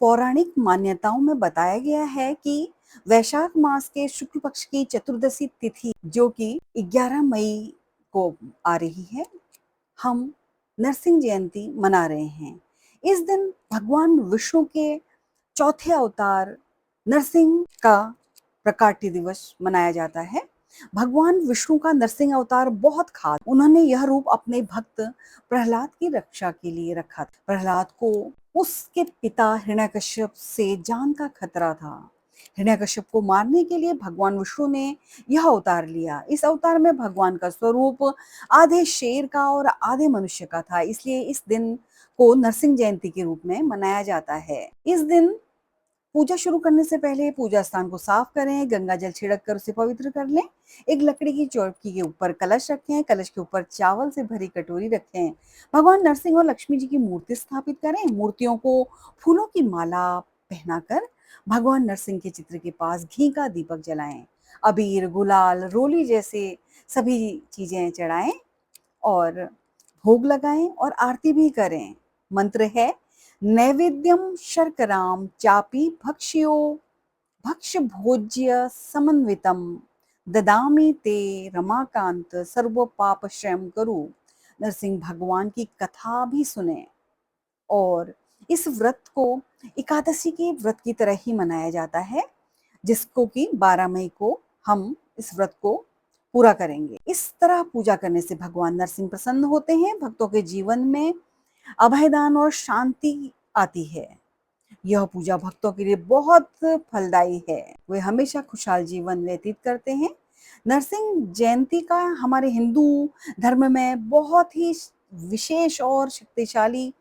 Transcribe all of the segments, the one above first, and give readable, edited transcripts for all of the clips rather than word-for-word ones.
पौराणिक मान्यताओं में बताया गया है कि वैशाख मास के शुक्ल पक्ष की चतुर्दशी तिथि जो कि 11 मई को आ रही है, हम नरसिंह जयंती मना रहे हैं। इस दिन भगवान विष्णु के चौथे अवतार नरसिंह का प्रकाट्य दिवस मनाया जाता है। भगवान विष्णु का नरसिंह अवतार बहुत खास, उन्होंने यह रूप अपने भक्त प्रहलाद की रक्षा के लिए रखा था। प्रहलाद को उसके पिता हिरण्यकश्यप से जान का खतरा था। हिरण्यकश्यप को मारने के लिए भगवान विष्णु ने यह अवतार लिया। इस अवतार में भगवान का स्वरूप आधे शेर का और आधे मनुष्य का था, इसलिए इस दिन को नरसिंह जयंती के रूप में मनाया जाता है। इस दिन पूजा शुरू करने से पहले पूजा स्थान को साफ करें, गंगा जल छिड़क कर उसे पवित्र कर लें। एक लकड़ी की चौकी के ऊपर कलश रखें, कलश के ऊपर चावल से भरी कटोरी रखें। भगवान नरसिंह और लक्ष्मी जी की मूर्ति स्थापित करें। मूर्तियों को फूलों की माला पहनाकर भगवान नरसिंह के चित्र के पास घी का दीपक जलाएं। अबीर, गुलाल, रोली जैसे सभी चीजें चढ़ाएं और भोग लगाएं और आरती भी करें। मंत्र है, नैवेद्यम शर्कराम चापि भक्ष्यो भक्ष भोज्य समन्वितम ददामि ते रमाकांत सर्व पाप क्षयम करू। नरसिंह भगवान की कथा भी सुने और इस व्रत को एकादशी के व्रत की तरह ही मनाया जाता है, जिसको कि 12 मई को हम इस व्रत को पूरा करेंगे। इस तरह पूजा करने से भगवान नरसिंह प्रसन्न होते हैं, भक्तों के जीवन में अभयदान और शांति आती है। यह पूजा भक्तों के लिए बहुत फलदायी है, वे हमेशा खुशहाल जीवन व्यतीत करते हैं। नरसिंह जयंती का हमारे हिंदू धर्म में बहुत ही विशेष और शक्तिशाली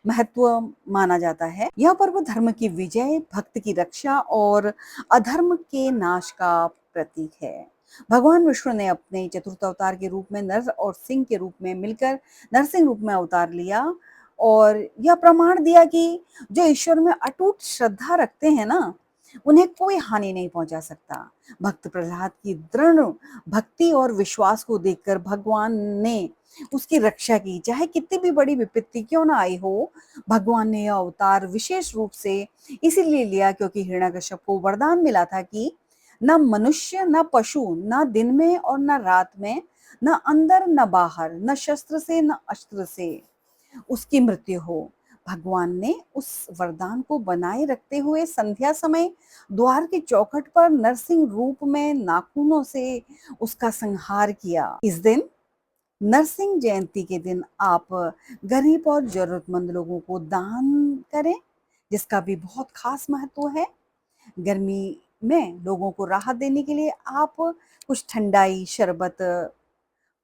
महत्व माना जाता है। यह पर्व धर्म की विजय, भक्त की रक्षा और अधर्म के नाश का प्रतीक है। भगवान विष्णु ने अपने चतुर्थ अवतार के रूप में नर और सिंह के रूप में मिलकर नरसिंह रूप में अवतार लिया और यह प्रमाण दिया कि जो ईश्वर में अटूट श्रद्धा रखते हैं ना, उन्हें कोई हानि नहीं पहुंचा सकता। भक्त प्रहलाद की दृढ़ भक्ति और विश्वास को देखकर भगवान ने उसकी रक्षा की, चाहे कितनी भी बड़ी विपत्ति क्यों ना आई हो। भगवान ने यह अवतार विशेष रूप से इसीलिए लिया क्योंकि हिरण्यकश्यप को वरदान मिला था कि न मनुष्य, न पशु, न दिन में और न रात में, न अंदर न बाहर, न शस्त्र से न अस्त्र से उसकी मृत्यु हो। भगवान ने उस वरदान को बनाए रखते हुए संध्या समय द्वार के चौखट पर नरसिंह रूप में नाखूनों से उसका संहार किया। इस दिन नरसिंह जयंती के दिन आप गरीब और जरूरतमंद लोगों को दान करें, जिसका भी बहुत खास महत्व है। गर्मी में लोगों को राहत देने के लिए आप कुछ ठंडाई, शरबत,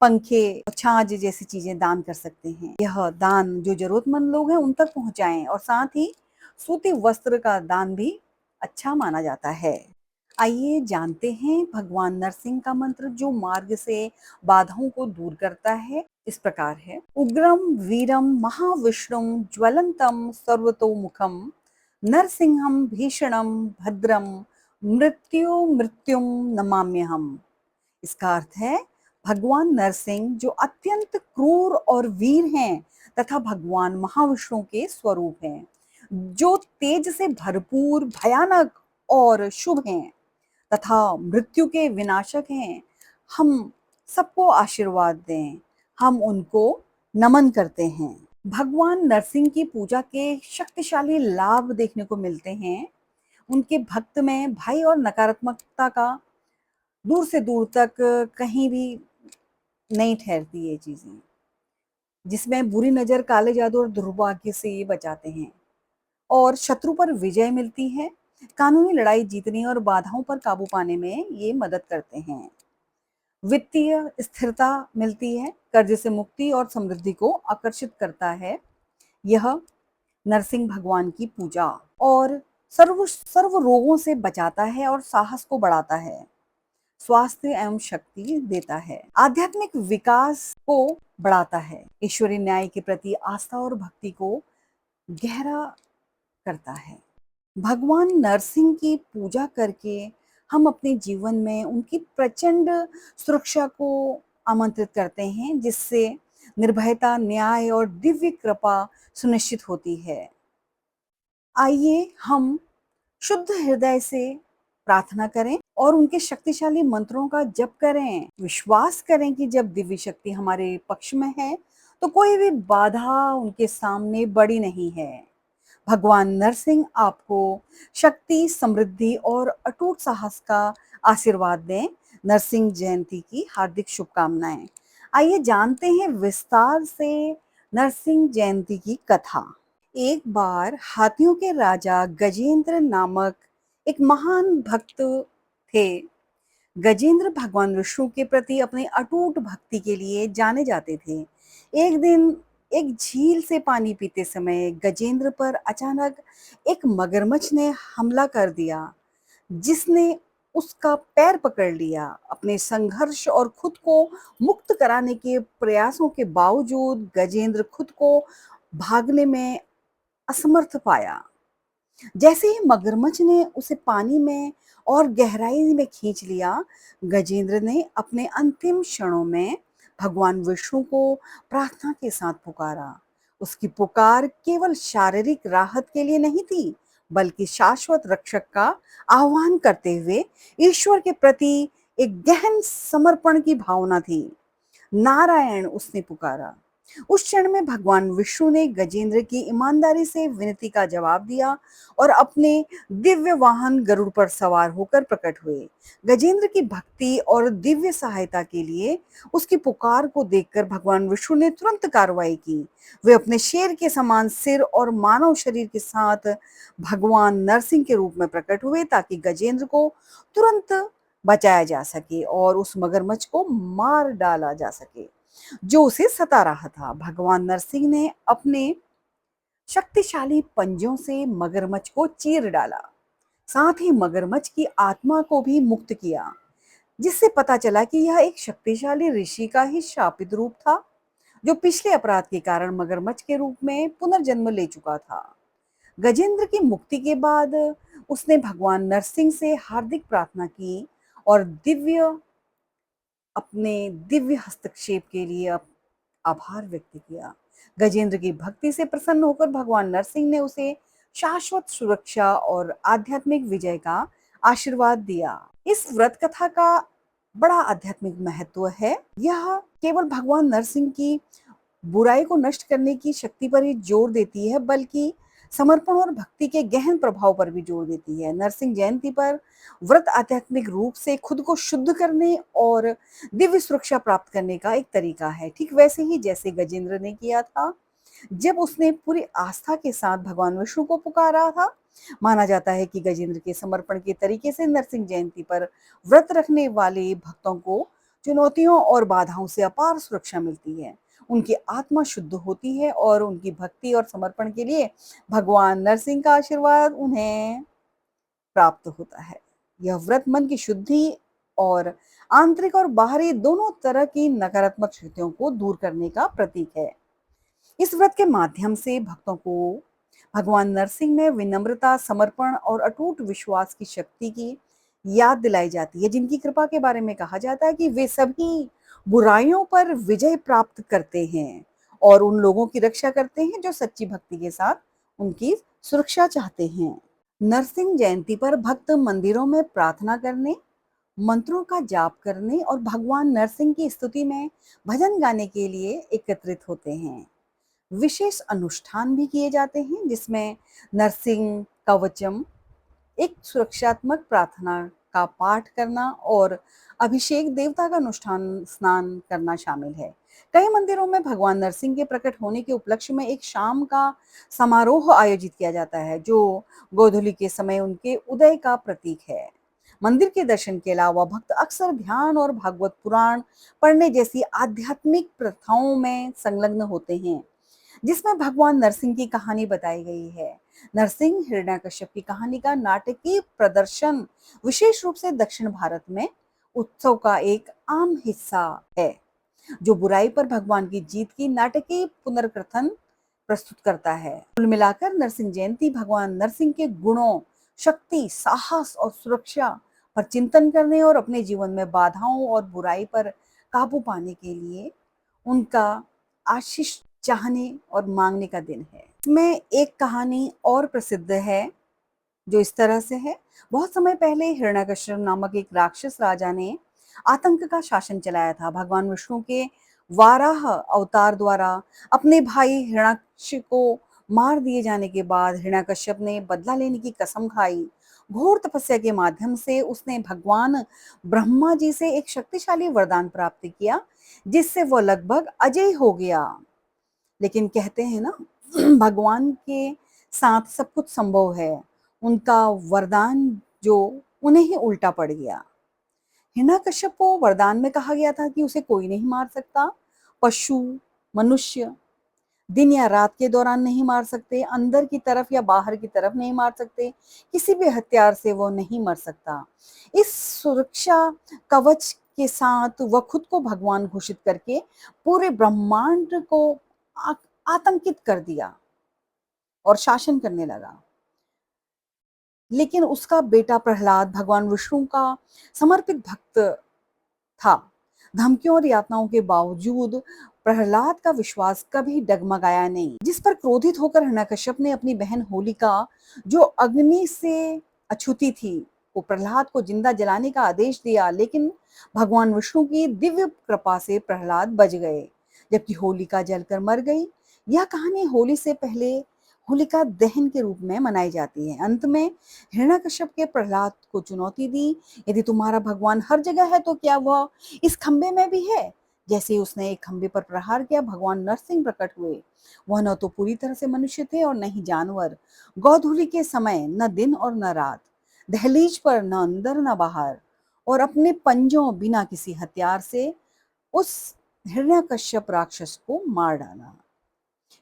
पंखे, छाछ जैसी चीजें दान कर सकते हैं। यह दान जो जरूरतमंद लोग हैं उन तक पहुंचाएं और साथ ही सूती वस्त्र का दान भी अच्छा माना जाता है। आइए जानते हैं भगवान नरसिंह का मंत्र जो मार्ग से बाधाओं को दूर करता है। इस प्रकार है, उग्रम वीरम महाविष्णुम ज्वलंतम सर्वतोमुखम नरसिंहम भीषणम भद्रम मृत्यु मृत्युम नमाम्यहम। इसका अर्थ है, भगवान नरसिंह जो अत्यंत क्रूर और वीर हैं तथा भगवान महाविष्णु के स्वरूप हैं, जो तेज से भरपूर, भयानक और शुभ हैं तथा मृत्यु के विनाशक हैं, हम सबको आशीर्वाद दें, हम उनको नमन करते हैं। भगवान नरसिंह की पूजा के शक्तिशाली लाभ देखने को मिलते हैं। उनके भक्त में भय और नकारात्मकता का दूर से दूर तक कहीं भी नहीं ठहरती ये चीजें, जिसमें बुरी नजर, काले जादू और दुर्भाग्य से ये बचाते हैं और शत्रु पर विजय मिलती है। कानूनी लड़ाई जीतने और बाधाओं पर काबू पाने में ये मदद करते हैं। वित्तीय स्थिरता मिलती है, कर्ज से मुक्ति और समृद्धि को आकर्षित करता है यह नरसिंह भगवान की पूजा, और सर्व सर्व रोगों से बचाता है और साहस को बढ़ाता है, स्वास्थ्य एवं शक्ति देता है, आध्यात्मिक विकास को बढ़ाता है, ईश्वरीय न्याय के प्रति आस्था और भक्ति को गहरा करता है। भगवान नरसिंह की पूजा करके हम अपने जीवन में उनकी प्रचंड सुरक्षा को आमंत्रित करते हैं, जिससे निर्भयता, न्याय और दिव्य कृपा सुनिश्चित होती है। आइए हम शुद्ध हृदय से प्रार्थना करें और उनके शक्तिशाली मंत्रों का जप करें। विश्वास करें कि जब दिव्य शक्ति हमारे पक्ष में है, तो कोई भी बाधा उनके सामने बड़ी नहीं है। भगवान नरसिंह आपको शक्ति, समृद्धि और अटूट साहस का आशीर्वाद दें। नरसिंह जयंती की हार्दिक शुभकामनाएं। आइए जानते हैं विस्तार से नरसिंह जयंती की कथा। एक बार हाथियों के राजा गजेंद्र नामक एक महान भक्त थे। गजेंद्र भगवान विष्णु के प्रति अपनी अटूट भक्ति के लिए जाने जाते थे। एक दिन एक झील से पानी पीते समय गजेंद्र पर अचानक एक मगरमच्छ ने हमला कर दिया, जिसने उसका पैर पकड़ लिया। अपने संघर्ष और खुद को मुक्त कराने के प्रयासों के बावजूद गजेंद्र खुद को भागने में असमर्थ पाया। जैसे ही मगरमच्छ ने उसे पानी में और गहराई में खींच लिया, गजेंद्र ने अपने अंतिम क्षणों में भगवान विष्णु को प्रार्थना के साथ पुकारा। उसकी पुकार केवल शारीरिक राहत के लिए नहीं थी, बल्कि शाश्वत रक्षक का आह्वान करते हुए ईश्वर के प्रति एक गहन समर्पण की भावना थी। नारायण, उसने पुकारा। उस क्षण में भगवान विष्णु ने गजेंद्र की ईमानदारी से विनती का जवाब दिया और अपने दिव्य वाहन गरुड़ पर सवार होकर प्रकट हुए। गजेंद्र की भक्ति और दिव्य सहायता के लिए उसकी पुकार को देखकर भगवान विष्णु ने तुरंत कार्रवाई की। वे अपने शेर के समान सिर और मानव शरीर के साथ भगवान नरसिंह के रूप में प्रकट हुए, ताकि गजेंद्र को तुरंत बचाया जा सके और उस मगरमच्छ को मार डाला जा सके जो उसे सता रहा था। भगवान नरसिंह ने अपने शक्तिशाली पंजों से मगरमच्छ को चीर डाला, साथ ही मगरमच्छ की आत्मा को भी मुक्त किया, जिससे पता चला कि यह एक शक्तिशाली ऋषि का ही शापित रूप था, जो पिछले अपराध के कारण मगरमच्छ के रूप में पुनर्जन्म ले चुका था। गजेंद्र की मुक्ति के बाद उसने भगवान नरसिंह से हार्दिक प्रार्थना की और अपने दिव्य हस्तक्षेप के लिए आभार व्यक्त किया। गजेंद्र की भक्ति से प्रसन्न होकर भगवान नरसिंह ने उसे शाश्वत सुरक्षा और आध्यात्मिक विजय का आशीर्वाद दिया। इस व्रत कथा का बड़ा आध्यात्मिक महत्व है। यह केवल भगवान नरसिंह की बुराई को नष्ट करने की शक्ति पर ही जोर देती है, बल्कि समर्पण और भक्ति के गहन प्रभाव पर भी जोर देती है। नरसिंह जयंती पर व्रत आध्यात्मिक रूप से खुद को शुद्ध करने और दिव्य सुरक्षा प्राप्त करने का एक तरीका है, ठीक वैसे ही जैसे गजेंद्र ने किया था जब उसने पूरी आस्था के साथ भगवान विष्णु को पुकारा था। माना जाता है कि गजेंद्र के समर्पण के तरीके से नरसिंह जयंती पर व्रत रखने वाले भक्तों को चुनौतियों और बाधाओं से अपार सुरक्षा मिलती है। उनकी आत्मा शुद्ध होती है और उनकी भक्ति और समर्पण के लिए भगवान नरसिंह का आशीर्वाद उन्हें प्राप्त होता है। यह व्रत मन की शुद्धि और आंतरिक और बाहरी दोनों तरह की नकारात्मक शक्तियों को दूर करने का प्रतीक है। इस व्रत के माध्यम से भक्तों को भगवान नरसिंह में विनम्रता, समर्पण और अटूट विश्वास की शक्ति की याद दिलाई जाती है, जिनकी कृपा के बारे में कहा जाता है कि वे सभी बुराइयों पर विजय प्राप्त करते हैं और उन लोगों की रक्षा करते हैं जो सच्ची भक्ति के साथ उनकी सुरक्षा चाहते हैं। नरसिंह जयंती पर भक्त मंदिरों में प्रार्थना करने, मंत्रों का जाप करने और भगवान नरसिंह की स्तुति में भजन गाने के लिए एकत्रित होते हैं। विशेष अनुष्ठान भी किए जाते हैं, जिसमें नरसिंह कवचम, एक सुरक्षात्मक प्रार्थना का पाठ करना और अभिषेक देवता का अनुष्ठान स्नान करना शामिल है। कई मंदिरों में भगवान नरसिंह के प्रकट होने के उपलक्ष्य में एक शाम का समारोह आयोजित किया जाता है, जो गोधूलि के समय उनके उदय का प्रतीक है। मंदिर के दर्शन के अलावा भक्त अक्सर ध्यान और भागवत पुराण पढ़ने जैसी आध्यात्मिक प्रथाओं में संलग्न होते हैं, जिसमें भगवान नरसिंह की कहानी बताई गई है। नरसिंह हिरण्यकश्यप की कहानी का नाटकीय प्रदर्शन विशेष रूप से दक्षिण भारत में उत्सव का एक आम हिस्सा है, जो बुराई पर भगवान की जीत की नाटकीय पुनर्कथन प्रस्तुत करता है। कुल मिलाकर नरसिंह जयंती भगवान नरसिंह के गुणों, शक्ति, साहस और सुरक्षा पर चिंतन करने और अपने जीवन में बाधाओं और बुराई पर काबू पाने के लिए उनका आशीष चाहने और मांगने का दिन है। इसमें एक कहानी और प्रसिद्ध है जो इस तरह से है। बहुत समय पहले हिरण्यकश्यप नामक एक राक्षस राजा ने आतंक का शासन चलाया था। भगवान विष्णु के वाराह अवतार द्वारा अपने भाई हिरण्याक्ष को मार दिए जाने के बाद हिरण्यकश्यप ने बदला लेने की कसम खाई। घोर तपस्या के माध्यम से उसने भगवान ब्रह्मा जी से एक शक्तिशाली वरदान प्राप्त किया, जिससे वह लगभग अजय हो गया। लेकिन कहते हैं ना, भगवान के साथ सब कुछ संभव है। उनका वरदान जो उन्हें ही उल्टा पड़ गया। हिरण्यकश्यप को वरदान में कहा गया था कि उसे कोई नहीं मार सकता। पशु, मनुष्य दिन या रात के दौरान नहीं मार सकते, अंदर की तरफ या बाहर की तरफ नहीं मार सकते, किसी भी हथियार से वो नहीं मर सकता। इस सुरक्षा कवच के साथ वह खुद को भगवान घोषित करके पूरे ब्रह्मांड को आतंकित कर दिया और शासन करने लगा। लेकिन उसका बेटा प्रहलाद भगवान विष्णु का समर्पित भक्त था। धमकियों और यातनाओं के बावजूद प्रहलाद का विश्वास कभी डगमगाया नहीं। जिस पर क्रोधित होकर हिरण्यकश्यप ने अपनी बहन होलिका, जो अग्नि से अछूती थी, को प्रहलाद को जिंदा जलाने का आदेश दिया। लेकिन भगवान विष्णु की दिव्य कृपा से प्रहलाद बच गए, जबकि होलिका जलकर मर गई। यह कहानी होली से पहले होलिका दहन के रूप में मनाई जाती है। अंत में हिरण्यकश्यप के प्रहलाद को चुनौती दी, यदि तुम्हारा भगवान हर जगह है तो क्या वह इस खंबे में भी है? जैसे ही उसने एक खंबे पर प्रहार किया, भगवान नरसिंह प्रकट हुए। वह न तो पूरी तरह से मनुष्य थे और न ही जानवर। गोधूली के समय न दिन और न रात, दहलीज पर न अंदर न बाहर, और अपने पंजों बिना किसी हथियार से उस हिरण्यकश्यप राक्षस को मार डाला।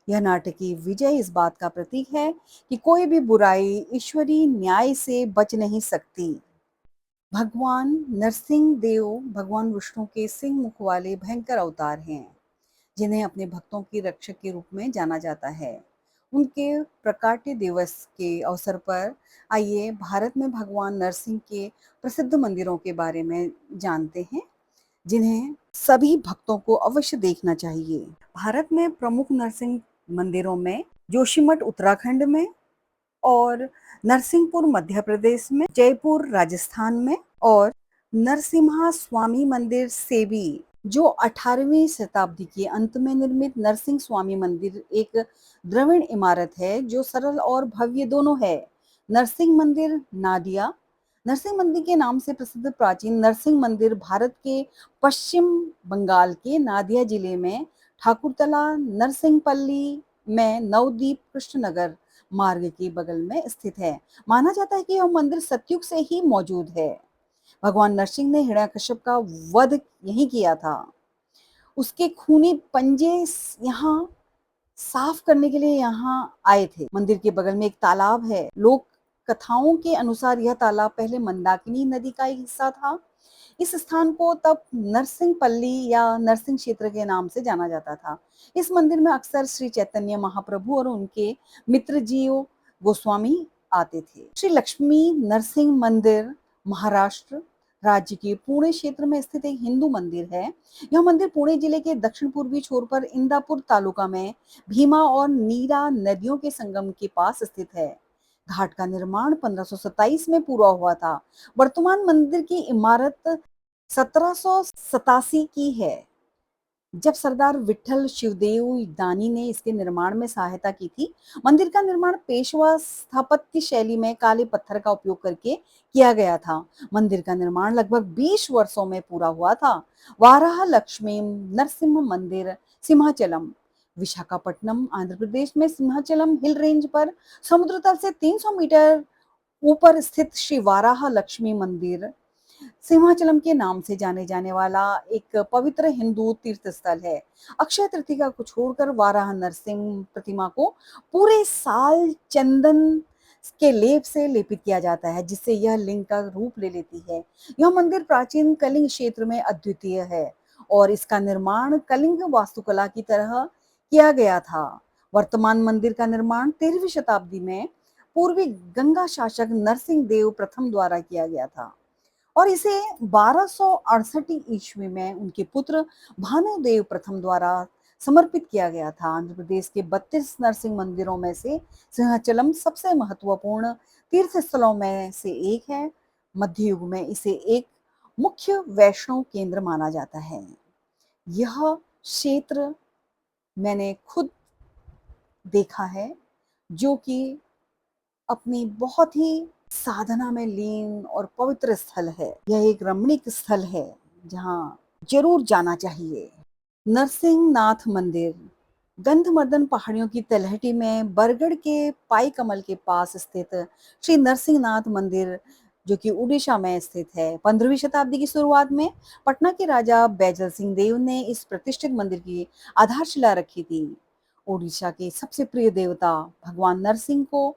यह नाटकीय विजय इस बात का प्रतीक है कि कोई भी बुराई ईश्वरीय न्याय से बच नहीं सकती। भगवान नरसिंह देव भगवान विष्णु के सिंह मुख वाले भयंकर अवतार हैं, जिन्हें अपने भक्तों के रक्षक के रूप में जाना जाता है। उनके प्रकाट्य दिवस के अवसर पर आइए भारत में भगवान नरसिंह के प्रसिद्ध मंदिरों के बारे में जानते हैं, जिन्हें सभी भक्तों को अवश्य देखना चाहिए। भारत में प्रमुख नरसिंह मंदिरों में जोशीमठ उत्तराखंड में, और नरसिंहपुर मध्य प्रदेश में, जयपुर राजस्थान में, और नरसिम्हा स्वामी मंदिर सेबी, जो 18वीं शताब्दी के अंत में निर्मित नरसिंह स्वामी मंदिर एक द्रविड़ इमारत है जो सरल और भव्य दोनों है। नरसिंह मंदिर नादिया, नरसिंह मंदिर के नाम से प्रसिद्ध प्राचीन नरसिंह मंदिर भारत के पश्चिम बंगाल के नादिया जिले में ठाकुरतला नरसिंहपल्ली में नवदीप कृष्णनगर मार्ग के बगल में स्थित है। माना जाता है कि यह मंदिर सतयुग से ही मौजूद है। भगवान नरसिंह ने हिरण्यकश्यप का वध यही किया था। उसके खूनी पंजे यहाँ साफ करने के लिए यहाँ आए थे। मंदिर के बगल में एक तालाब है। लोक कथाओं के अनुसार यह तालाब पहले मंदाकिनी नदी का एक हिस्सा था। इस स्थान को तब नरसिंहपल्ली या नरसिंह क्षेत्र के नाम से जाना जाता था। इस मंदिर में अक्सर श्री चैतन्य महाप्रभु और उनके मित्र जीव गोस्वामी आते थे। श्री लक्ष्मी नरसिंह मंदिर महाराष्ट्र राज्य के पुणे क्षेत्र में स्थित एक हिंदू मंदिर है। यह मंदिर पुणे जिले के दक्षिण पूर्वी छोर पर इंदापुर तालुका में भीमा और नीरा नदियों के संगम के पास स्थित है। घाट का निर्माण 1527 में पूरा हुआ था। वर्तमान मंदिर की इमारत 1787 की है, जब सरदार विठल शिवदेव दानी ने इसके निर्माण में सहायता की थी। मंदिर का निर्माण पेशवा स्थापत्य शैली में काले पत्थर का उपयोग करके किया गया था। मंदिर का निर्माण लगभग 20 वर्षों में पूरा हुआ था। वाराह लक्ष्मी नरसिंह मंदिर सिंहाचलम, विशाखापट्टनम आंध्र प्रदेश में सिंहाचलम हिल रेंज पर समुद्र तल से 300 मीटर ऊपर स्थित श्री वाराह लक्ष्मी मंदिर सिंहाचलम के नाम से जाने जाने वाला एक पवित्र हिंदू तीर्थ स्थल है। अक्षय तृतीया को छोड़कर वाराह नरसिंह प्रतिमा को पूरे साल चंदन के लेप से लेपित किया जाता है, जिससे यह लिंग का रूप ले लेती है। यह मंदिर प्राचीन कलिंग क्षेत्र में अद्वितीय है और इसका निर्माण कलिंग वास्तुकला की तरह किया गया था। वर्तमान मंदिर का निर्माण 13वीं शताब्दी में पूर्वी गंगा शासक नरसिंह देव प्रथम द्वारा किया गया था और इसे 1268 ईस्वी में उनके पुत्र भानुदेव प्रथम द्वारा समर्पित किया गया था। आंध्र प्रदेश के 32 नरसिंह मंदिरों में से सिंहाचलम सबसे महत्वपूर्ण तीर्थ स्थलों में से एक है। मध्य युग में इसे एक मुख्य वैष्णव केंद्र माना जाता है। यह क्षेत्र मैंने खुद देखा है, जो कि अपनी बहुत ही साधना में लीन और पवित्र स्थल है। यह एक रमणीक स्थल है जहाँ जरूर जाना चाहिए। नरसिंह नाथ मंदिर गंधमर्दन पहाड़ियों की तलहटी में बरगढ़ के पाई कमल के पास स्थित श्री नरसिंह नाथ मंदिर, जो कि उड़ीसा में स्थित है। 15वीं शताब्दी की शुरुआत में पटना के राजा बैजल सिंह देव ने इस प्रतिष्ठित मंदिर की आधारशिला रखी थी। उड़ीसा के सबसे प्रिय देवता भगवान नरसिंह को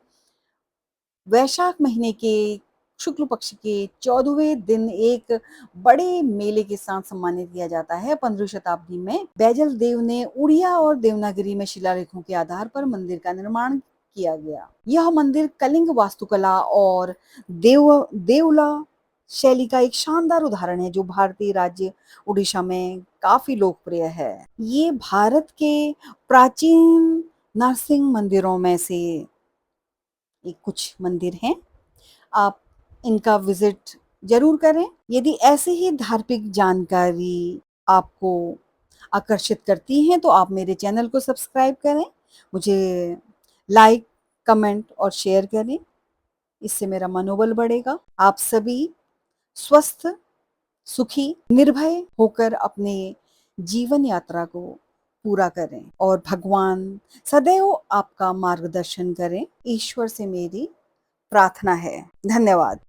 वैशाख महीने के शुक्ल पक्ष के 14वें दिन एक बड़े मेले के साथ सम्मानित किया जाता है। 15वीं शताब्दी में बैजल देव ने उड़िया और देवनागरी में शिलालेखों के आधार पर मंदिर का निर्माण किया गया। यह मंदिर कलिंग वास्तुकला और देवला शैली का एक शानदार उदाहरण है, जो भारतीय राज्य उड़ीसा में काफी लोकप्रिय है। ये भारत के प्राचीन नरसिंह मंदिरों में से एक कुछ मंदिर हैं। आप इनका विजिट जरूर करें। यदि ऐसे ही धार्मिक जानकारी आपको आकर्षित करती हैं तो आप मेरे चैनल को सब्सक्राइब करें, मुझे लाइक, कमेंट और शेयर करें। इससे मेरा मनोबल बढ़ेगा। आप सभी स्वस्थ, सुखी, निर्भय होकर अपने जीवन यात्रा को पूरा करें और भगवान सदैव आपका मार्गदर्शन करें। ईश्वर से मेरी प्रार्थना है। धन्यवाद।